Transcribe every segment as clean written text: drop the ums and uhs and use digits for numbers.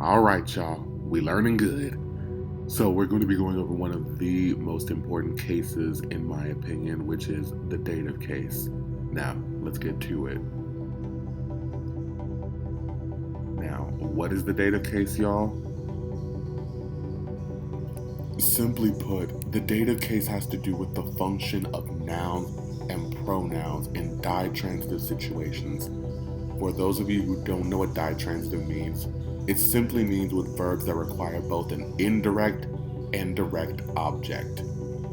All right, y'all, we learning good. So we're going to be going over one of the most important cases, in my opinion, which is the dative case. Now, let's get to it. Now, what is the dative case, y'all? Simply put, the dative case has to do with the function of nouns and pronouns in ditransitive situations. For those of you who don't know what ditransitive means, it simply means with verbs that require both an indirect and direct object,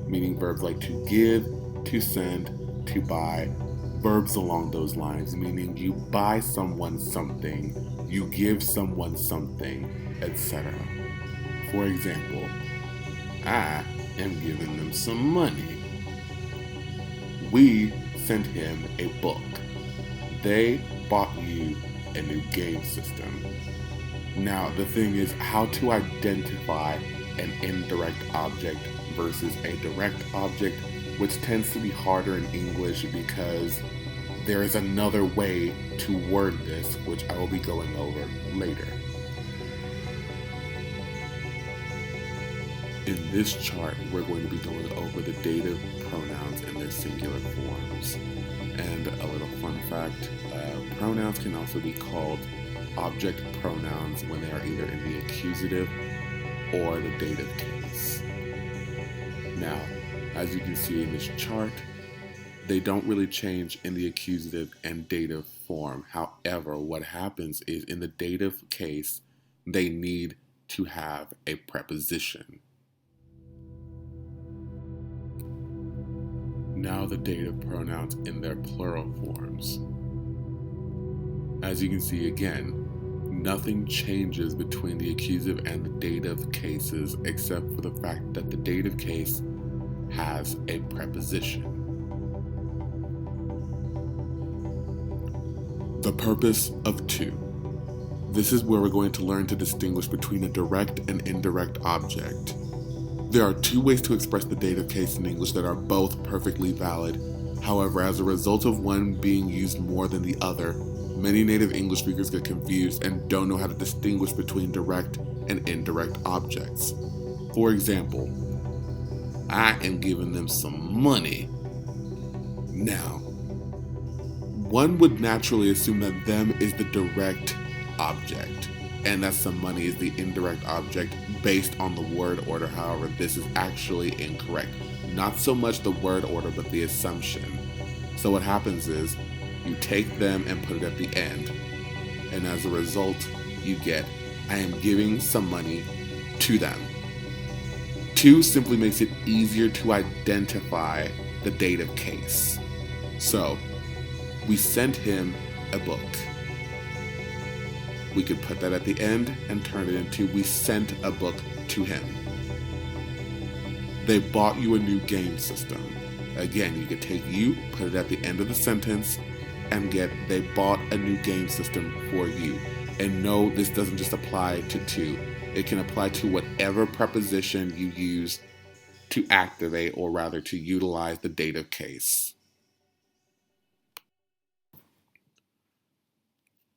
meaning verbs like to give, to send, to buy, verbs along those lines, meaning you buy someone something, you give someone something, etc. For example, I am giving them some money. We sent him a book. They bought you a new game system. Now, the thing is how to identify an indirect object versus a direct object, which tends to be harder in English because there is another way to word this, which I will be going over later. In this chart, we're going to be going over the dative pronouns in their singular forms. And a little fun fact, pronouns can also be called object pronouns when they are either in the accusative or the dative case. Now, as you can see in this chart, they don't really change in the accusative and dative form. However, what happens is in the dative case, they need to have a preposition. Now the dative pronouns in their plural forms. As you can see again, nothing changes between the accusative and the dative cases except for the fact that the dative case has a preposition. The purpose of to. This is where we're going to learn to distinguish between a direct and indirect object. There are two ways to express the dative case in English that are both perfectly valid. However, as a result of one being used more than the other, many native English speakers get confused and don't know how to distinguish between direct and indirect objects. For example, I am giving them some money. Now, one would naturally assume that them is the direct object, and that some money is the indirect object based on the word order. However, this is actually incorrect. Not so much the word order, but the assumption. So what happens is, you take them and put it at the end, and as a result, you get, I am giving some money to them. To simply makes it easier to identify the dative case. So, we sent him a book. We could put that at the end and turn it into, we sent a book to him. They bought you a new game system. Again, you could take you, put it at the end of the sentence, and get, they bought a new game system for you. And no, this doesn't just apply to. It can apply to whatever preposition you use to activate, or rather to utilize the dative case.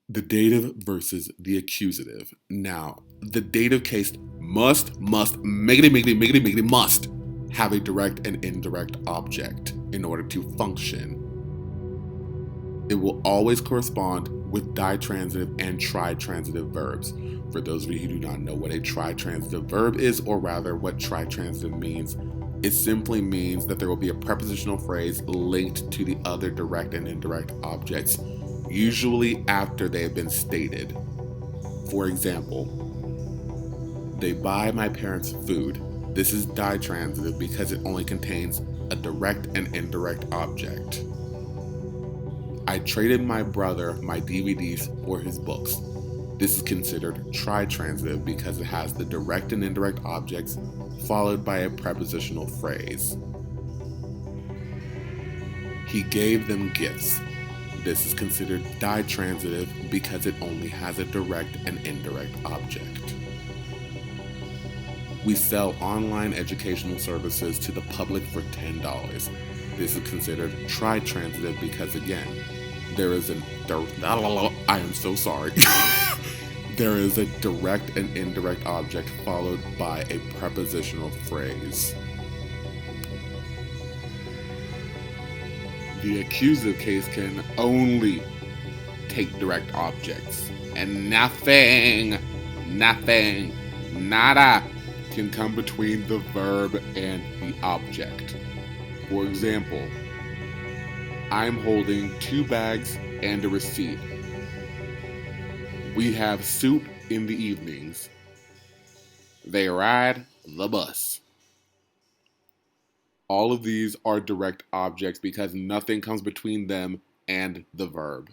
The dative versus the accusative. Now, the dative case must have a direct and indirect object in order to function. It will always correspond with ditransitive and tritransitive verbs. For those of you who do not know what a tritransitive verb is, or rather what tritransitive means, it simply means that there will be a prepositional phrase linked to the other direct and indirect objects, usually after they have been stated. For example, they buy my parents food. This is ditransitive because it only contains a direct and indirect object. I traded my brother my DVDs for his books. This is considered tritransitive because it has the direct and indirect objects followed by a prepositional phrase. He gave them gifts. This is considered ditransitive because it only has a direct and indirect object. We sell online educational services to the public for $10. This is considered tritransitive because, again, there is an I am so sorry. There is a direct and indirect object followed by a prepositional phrase. The accusative case can only take direct objects, and nothing, nada, can come between the verb and the object. For example, I'm holding 2 bags and a receipt. We have soup in the evenings. They ride the bus. All of these are direct objects because nothing comes between them and the verb.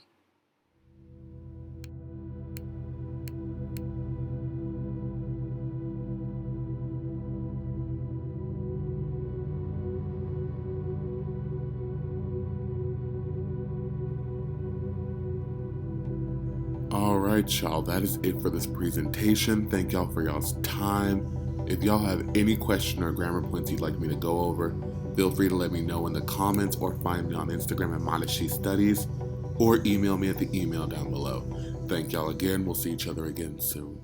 Alright, y'all, that is it for this presentation. Thank y'all for y'all's time. If y'all have any question or grammar points you'd like me to go over, feel free to let me know in the comments or find me on Instagram at Modesty Studies or email me at the email down below. Thank y'all again. We'll see each other again soon.